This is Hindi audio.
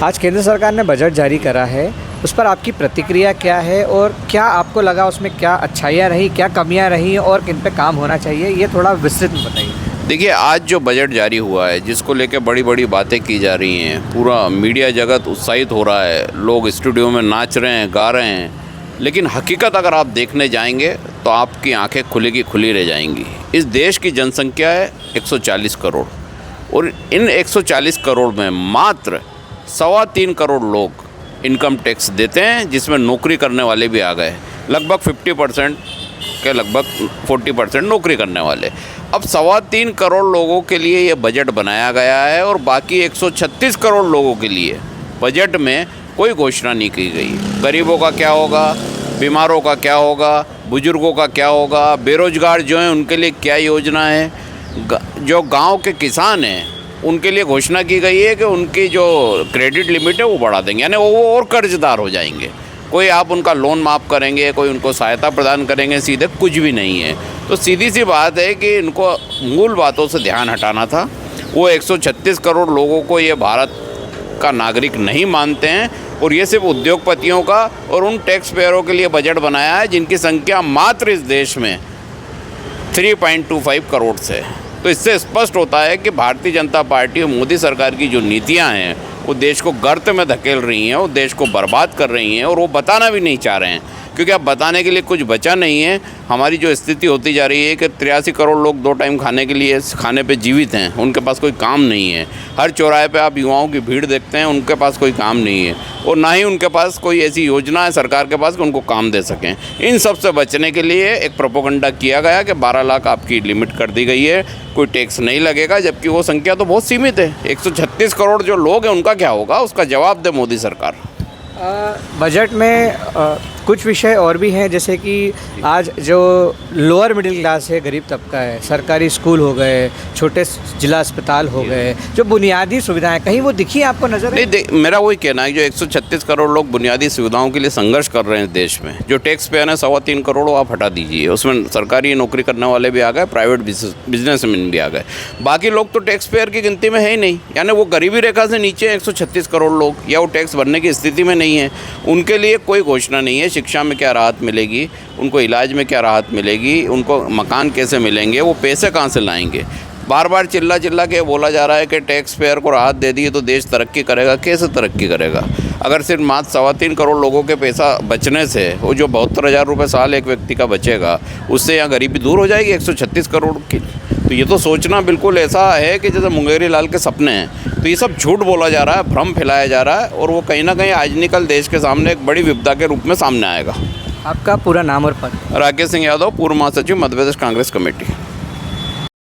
आज केंद्र सरकार ने बजट जारी करा है, उस पर आपकी प्रतिक्रिया क्या है और क्या आपको लगा उसमें क्या अच्छाइयाँ रही, क्या कमियाँ रही और किन पे काम होना चाहिए, ये थोड़ा विस्तृत में बताइए। देखिए, आज जो बजट जारी हुआ है जिसको लेकर बड़ी बड़ी बातें की जा रही हैं, पूरा मीडिया जगत उत्साहित हो रहा है, लोग स्टूडियो में नाच रहे हैं, गा रहे हैं, लेकिन हकीकत अगर आप देखने जाएंगे तो आपकी आंखें खुली की खुली रह जाएंगी। इस देश की जनसंख्या है 140 करोड़ और इन 140 करोड़ में मात्र 3.25 करोड़ लोग इनकम टैक्स देते हैं, जिसमें नौकरी करने वाले भी आ गए। लगभग 50% के लगभग 40% नौकरी करने वाले। अब 3.25 करोड़ लोगों के लिए ये बजट बनाया गया है और बाकी 136 करोड़ लोगों के लिए बजट में कोई घोषणा नहीं की गई। गरीबों का क्या होगा, बीमारों का क्या होगा, बुजुर्गों का क्या होगा, बेरोजगार जो हैं उनके लिए क्या योजना है, जो गांव के किसान हैं उनके लिए घोषणा की गई है कि उनकी जो क्रेडिट लिमिट है वो बढ़ा देंगे, यानी वो और कर्जदार हो जाएंगे। कोई आप उनका लोन माफ़ करेंगे, कोई उनको सहायता प्रदान करेंगे, सीधे कुछ भी नहीं है। तो सीधी सी बात है कि इनको मूल बातों से ध्यान हटाना था। वो 136 करोड़ लोगों को ये भारत का नागरिक नहीं मानते हैं और ये सिर्फ उद्योगपतियों का और उन टैक्स पेयरों के लिए बजट बनाया है जिनकी संख्या मात्र इस देश में 3.25 करोड़ से। तो इससे स्पष्ट होता है कि भारतीय जनता पार्टी और मोदी सरकार की जो नीतियां हैं वो देश को गर्त में धकेल रही हैं, वो देश को बर्बाद कर रही हैं और वो बताना भी नहीं चाह रहे हैं, क्योंकि अब बताने के लिए कुछ बचा नहीं है। हमारी जो स्थिति होती जा रही है कि 83 करोड़ लोग 2 टाइम खाने के लिए खाने पे जीवित हैं, उनके पास कोई काम नहीं है। हर चौराहे पे आप युवाओं की भीड़ देखते हैं, उनके पास कोई काम नहीं है और ना ही उनके पास कोई ऐसी योजना है सरकार के पास कि उनको काम दे सकें। इन सब से बचने के लिए एक प्रोपेगेंडा किया गया कि 12 लाख आपकी लिमिट कर दी गई है, कोई टैक्स नहीं लगेगा, जबकि वो संख्या तो बहुत सीमित है। 136 करोड़ जो लोग हैं उनका क्या होगा, उसका जवाब दे मोदी सरकार। बजट में कुछ विषय और भी हैं, जैसे कि आज जो लोअर मिडिल क्लास है, गरीब तबका है, सरकारी स्कूल हो गए, छोटे जिला अस्पताल हो गए, जो बुनियादी सुविधाएं कहीं वो दिखी आपको नज़र नहीं? मेरा वही कहना है, जो 136 करोड़ लोग बुनियादी सुविधाओं के लिए संघर्ष कर रहे हैं देश में, जो टैक्स पेयर है 3.25 करोड़ आप हटा दीजिए, उसमें सरकारी नौकरी करने वाले भी आ गए, प्राइवेट बिजनेसमैन भी आ गए, बाकी लोग तो टैक्स पेयर की गिनती में है ही नहीं। यानी वो गरीबी रेखा से नीचे 136 करोड़ लोग, या वो टैक्स भरने की स्थिति में नहीं है, उनके लिए कोई घोषणा नहीं है। शिक्षा में क्या राहत मिलेगी, उनको इलाज में क्या राहत मिलेगी, उनको मकान कैसे मिलेंगे, वो पैसे कहाँ से लाएंगे। बार बार चिल्ला के बोला जा रहा है कि टैक्स पेयर को राहत दे दी तो देश तरक्की करेगा। कैसे तरक्की करेगा? अगर सिर्फ मात्र 3.25 करोड़ लोगों के पैसा बचने से, वो जो 72,000 रुपये साल एक व्यक्ति का बचेगा, उससे यहाँ गरीबी दूर हो जाएगी 136 करोड़ की। तो ये तो सोचना बिल्कुल ऐसा है कि जैसे मुंगेरी लाल के सपने हैं। तो ये सब झूठ बोला जा रहा है, भ्रम फैलाया जा रहा है और वो कहीं ना कहीं आज निकल देश के सामने एक बड़ी विपदा के रूप में सामने आएगा। आपका पूरा नाम और पद? राकेश सिंह यादव, पूर्व महासचिव मध्य प्रदेश कांग्रेस कमेटी।